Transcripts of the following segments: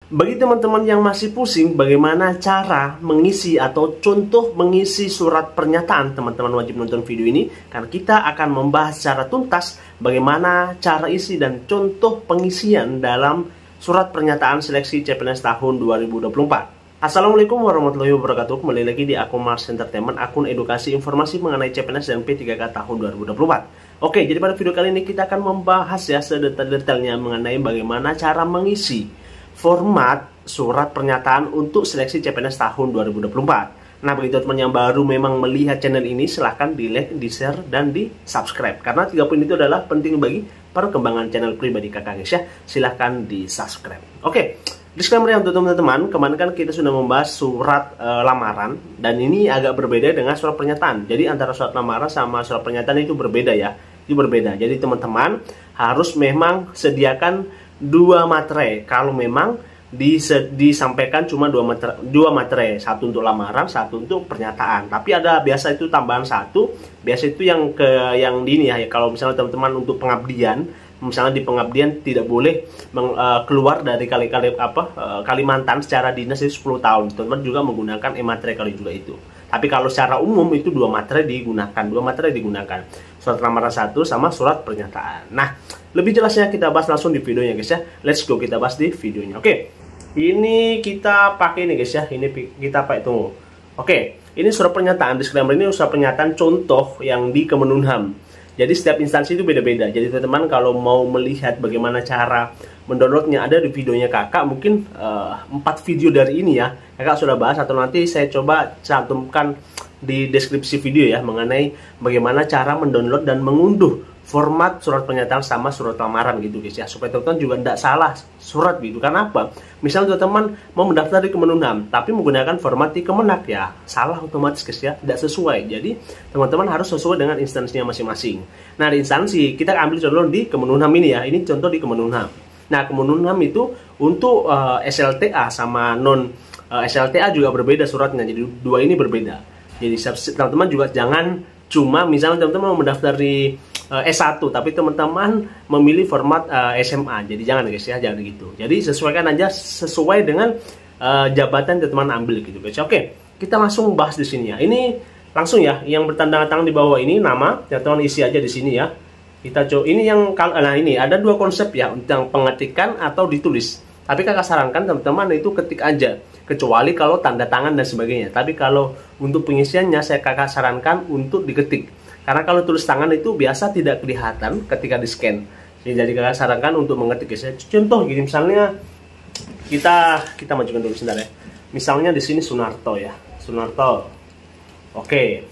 Bagi teman-teman yang masih pusing bagaimana cara mengisi atau contoh mengisi surat pernyataan, teman-teman wajib nonton video ini karena kita akan membahas secara tuntas bagaimana cara isi dan contoh pengisian dalam surat pernyataan seleksi CPNS tahun 2024. Assalamualaikum warahmatullahi wabarakatuh. Kembali lagi di akun Mars Entertainment, akun edukasi informasi mengenai CPNS dan P3K tahun 2024. Oke, jadi pada video kali ini kita akan membahas ya sedetail-detailnya mengenai bagaimana cara mengisi format surat pernyataan untuk seleksi CPNS tahun 2024. Nah, bagi teman-teman yang baru memang melihat channel ini, silahkan di like, di share, dan di subscribe. Karena 3 poin itu adalah penting bagi perkembangan channel pribadi kakak guys ya. Silahkan di subscribe. Oke, disclaimer untuk teman-teman, kemarin kan kita sudah membahas surat lamaran. Dan ini agak berbeda dengan surat pernyataan. Jadi antara surat lamaran sama surat pernyataan itu berbeda ya. Itu berbeda. Jadi teman-teman harus memang sediakan 2 materai kalau memang disampaikan cuma 2 materai, satu untuk lamaran, satu untuk pernyataan. Tapi ada biasa itu tambahan satu, biasa itu yang di ini ya. Kalau misalnya teman-teman untuk pengabdian, misalnya di pengabdian tidak boleh keluar dari Kalimantan secara dinas itu 10 tahun. Teman-teman juga menggunakan e-materai kali juga itu. Tapi kalau secara umum itu 2 materai digunakan. Surat lamaran 1 sama surat pernyataan. Nah, lebih jelasnya kita bahas langsung di videonya guys ya. Let's go, kita bahas di videonya. Oke. Ini kita pakai ini guys ya. Ini kita pakai tunggu. Oke, ini surat pernyataan, disclaimer ini surat pernyataan contoh yang di Kemenkumham. Jadi setiap instansi itu beda-beda. Jadi teman-teman kalau mau melihat bagaimana cara mendownloadnya ada di videonya kakak. Mungkin 4 video dari ini ya kakak sudah bahas, atau nanti saya coba cantumkan di deskripsi video ya mengenai bagaimana cara mendownload dan mengunduh format surat pernyataan sama surat lamaran gitu guys ya, supaya teman-teman juga tidak salah surat gitu. Karena apa? Misalnya teman-teman mau mendaftar di Kemenkumham tapi menggunakan format di Kemenak ya, salah otomatis guys ya, tidak sesuai. Jadi teman-teman harus sesuai dengan instansinya masing-masing. Nah, di instansi kita ambil contoh di Kemenkumham ini ya, ini contoh di Kemenkumham. Nah, Kemenkumham itu untuk SLTA sama non SLTA juga berbeda suratnya, jadi 2 ini berbeda. Jadi teman-teman juga jangan cuma misalnya teman-teman mau mendaftar di S1 tapi teman-teman memilih format SMA. Jadi jangan guys ya, jangan gitu. Jadi sesuaikan aja sesuai dengan jabatan teman-teman ambil gitu guys. Oke, kita langsung bahas di sini ya. Ini langsung ya, yang bertanda tangan di bawah ini nama, teman-teman isi aja di sini ya. Kita coba ini yang nah ini ada 2 konsep ya, yang pengetikan atau ditulis. Tapi kakak sarankan teman-teman itu ketik aja, kecuali kalau tanda tangan dan sebagainya. Tapi kalau untuk pengisiannya saya kakak sarankan untuk diketik. Karena kalau tulis tangan itu biasa tidak kelihatan ketika di scan. Jadi kakak sarankan untuk mengetik guys ya. Contoh gini, misalnya kita majukan dulu sebentar ya. Misalnya di sini Sunarto ya, Sunarto. Oke.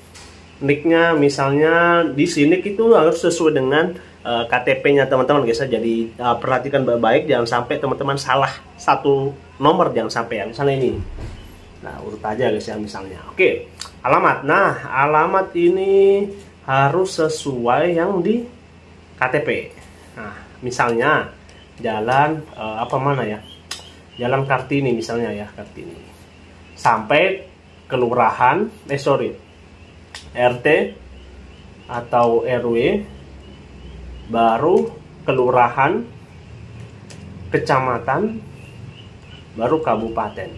Nicknya misalnya di sini itu harus sesuai dengan KTP-nya teman-teman guys ya. Jadi perhatikan baik-baik, jangan sampai teman-teman salah satu nomor, jangan sampai ya. Misalnya ini. Nah, urut aja guys ya misalnya. Oke. Alamat. Nah, alamat ini harus sesuai yang di KTP. Nah, misalnya jalan mana ya? Jalan Kartini misalnya ya, Kartini. Sampai kelurahan, RT atau RW, baru kelurahan, kecamatan, baru kabupaten.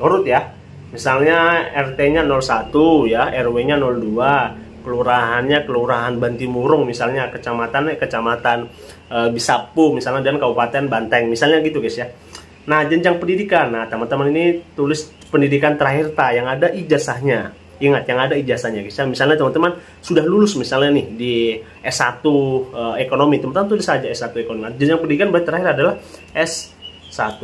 Urut ya. Misalnya RT-nya 01 ya, RW-nya 02. Kelurahannya Kelurahan Bantimurung misalnya, kecamatan Bisapu misalnya, dan kabupaten Banteng misalnya gitu guys ya. Nah, jenjang pendidikan. Nah, teman-teman ini tulis pendidikan terakhir yang ada ijazahnya. Ingat, yang ada ijazahnya guys ya. Misalnya teman-teman sudah lulus misalnya nih di S1 ekonomi, teman-teman tulis saja S1 ekonomi. Jenjang pendidikan berarti terakhir adalah S1.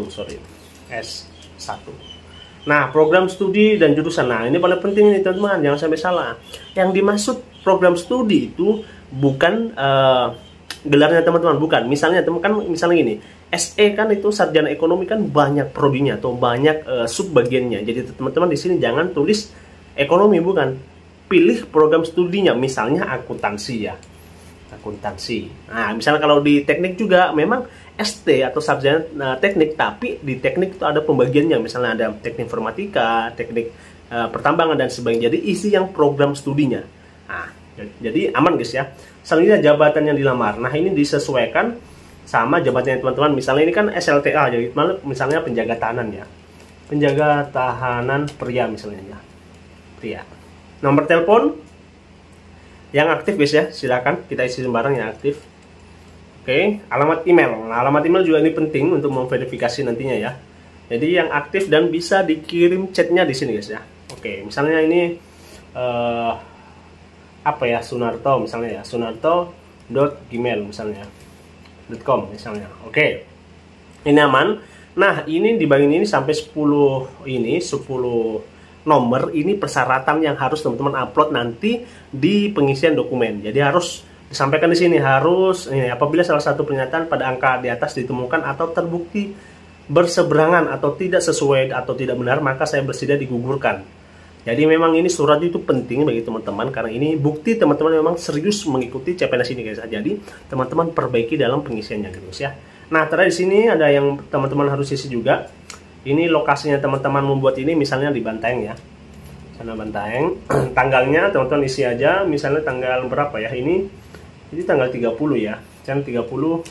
Nah, program studi dan jurusan. Nah, ini paling penting nih teman-teman, jangan sampai salah. Yang dimaksud program studi itu bukan gelarnya teman-teman, bukan. Misalnya misalnya gini, SE kan itu sarjana ekonomi kan banyak prodinya atau banyak subbagiannya. Jadi teman-teman di sini jangan tulis ekonomi, bukan. Pilih program studinya, misalnya akuntansi ya. Akuntansi. Nah, misalnya kalau di teknik juga memang ST atau sarjana teknik, tapi di teknik itu ada pembagiannya, misalnya ada teknik informatika, teknik pertambangan dan sebagainya. Jadi isi yang program studinya. Nah, jadi aman guys ya. Selanjutnya jabatan yang dilamar. Nah, ini disesuaikan sama jabatannya teman-teman. Misalnya ini kan SLTA, jadi misalnya penjaga tahanan ya, penjaga tahanan pria misalnya ya, pria. Nomor telepon yang aktif guys ya, silakan kita isi sembarang yang aktif. Oke, alamat email. Nah, alamat email juga ini penting untuk memverifikasi nantinya ya. Jadi yang aktif dan bisa dikirim chatnya di sini guys ya. Oke, misalnya ini apa ya, Sunarto misalnya ya, sunarto.gmail misalnya .com misalnya. Oke, ini aman. Nah, ini di bagian ini sampai 10 nomor ini persyaratan yang harus teman-teman upload nanti di pengisian dokumen. Jadi harus disampaikan di sini, harus apabila salah satu pernyataan pada angka di atas ditemukan atau terbukti berseberangan atau tidak sesuai atau tidak benar, maka saya bersedia digugurkan. Jadi memang ini surat itu penting bagi teman-teman karena ini bukti teman-teman memang serius mengikuti CPNS ini guys. Jadi teman-teman perbaiki dalam pengisiannya gitu guys ya. Nah, ternyata di sini ada yang teman-teman harus isi juga. Ini lokasinya teman-teman membuat ini misalnya di Bantaeng ya. Sana Bantaeng. Tanggalnya teman-teman isi aja, misalnya tanggal berapa ya? Ini tanggal 30 ya. Channel 30.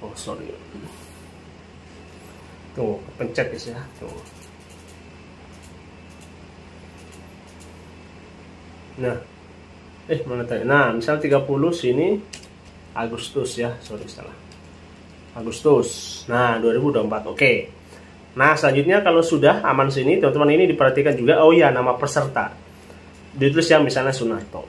Oh, sorry. Tuh, pencet guys ya. Tuh. Nah. Mana tadi? Nah, misal 30 sini Agustus ya. Sorry salah. Agustus. Nah, 2024. Oke. Nah, selanjutnya kalau sudah aman sini, teman-teman ini diperhatikan juga, oh ya, nama peserta. Ditulis ya misalnya Sunarto.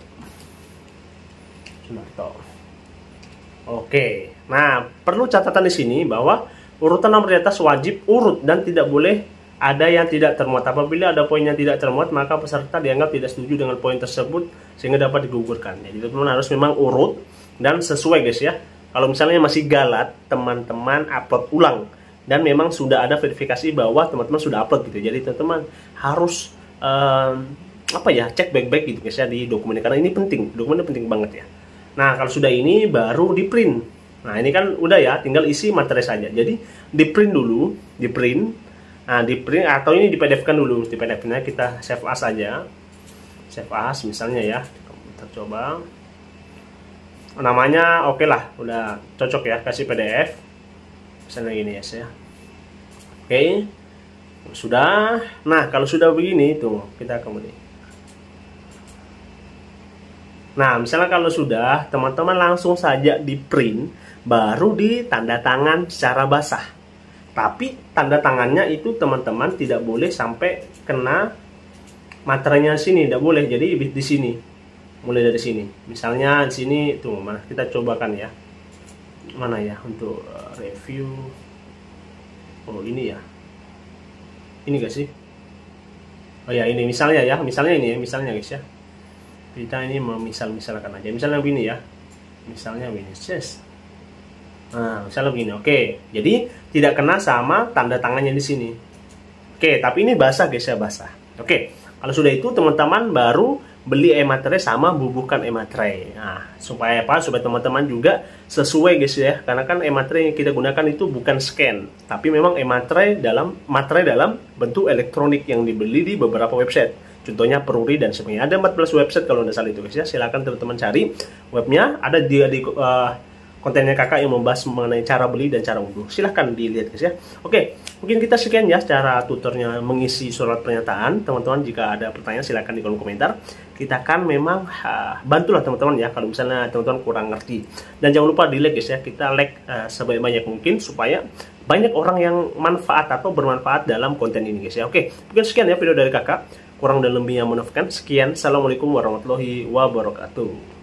Oke. Nah, perlu catatan di sini bahwa urutan nomor di atas wajib urut dan tidak boleh ada yang tidak termuat. Apabila ada poin yang tidak termuat, maka peserta dianggap tidak setuju dengan poin tersebut sehingga dapat digugurkan. Jadi teman-teman harus memang urut dan sesuai guys ya. Kalau misalnya masih galat, teman-teman upload ulang. Dan memang sudah ada verifikasi bahwa teman-teman sudah upload gitu. Jadi teman-teman harus cek baik-baik gitu guys ya di dokumennya, karena ini penting, dokumennya penting banget ya. Nah, kalau sudah ini baru di print. Nah, ini kan udah ya, tinggal isi materi saja. Jadi di print dulu, di print. Nah, di print atau ini di PDF kan dulu. Di PDF-nya kita save as aja. Save as misalnya ya. Kita coba. Namanya oke lah, udah cocok ya, kasih PDF. Misalnya gini ya. Oke. Sudah. Nah, kalau sudah begini tuh, kita kemudian. Nah, misalnya kalau sudah, teman-teman langsung saja di print, baru ditanda tangan secara basah. Tapi tanda tangannya itu teman-teman tidak boleh sampai kena materinya sini, tidak boleh. Jadi di sini. Mulai dari sini. Misalnya di sini tuh, mana kita cobakan ya. Mana ya untuk review. Oh, ini ya. Ini gak sih? Oh ya, ini misalnya ya, misalnya ini ya, misalnya guys ya. Kita ini misalkan aja. Misalnya begini ya. Misalnya begini, yes. Nah, misalnya begini. Oke. Jadi tidak kena sama tanda tangannya di sini. Oke, tapi ini basah guys ya, basah. Oke. Kalau sudah itu teman-teman baru beli e-materai sama bubuhkan e-materai. Nah, supaya apa? Supaya teman-teman juga sesuai guys ya. Karena kan e-materai yang kita gunakan itu bukan scan, tapi memang e-materai dalam bentuk elektronik yang dibeli di beberapa website. Contohnya Peruri dan sebagainya. Ada 14 website kalau tidak salah itu guys ya. Silahkan teman-teman cari webnya. Ada di kontennya kakak yang membahas mengenai cara beli dan cara unduh. Silahkan dilihat guys ya. Oke, mungkin kita sekian ya cara tutornya mengisi surat pernyataan. Teman-teman jika ada pertanyaan silahkan di kolom komentar. Kita akan memang bantulah teman-teman ya kalau misalnya teman-teman kurang ngerti. Dan jangan lupa di like guys ya. Kita like sebanyak mungkin supaya banyak orang yang manfaat atau bermanfaat dalam konten ini guys ya. Oke, mungkin sekian ya video dari kakak. Kurang dan lebihnya maafkan. Sekian. Assalamualaikum warahmatullahi wabarakatuh.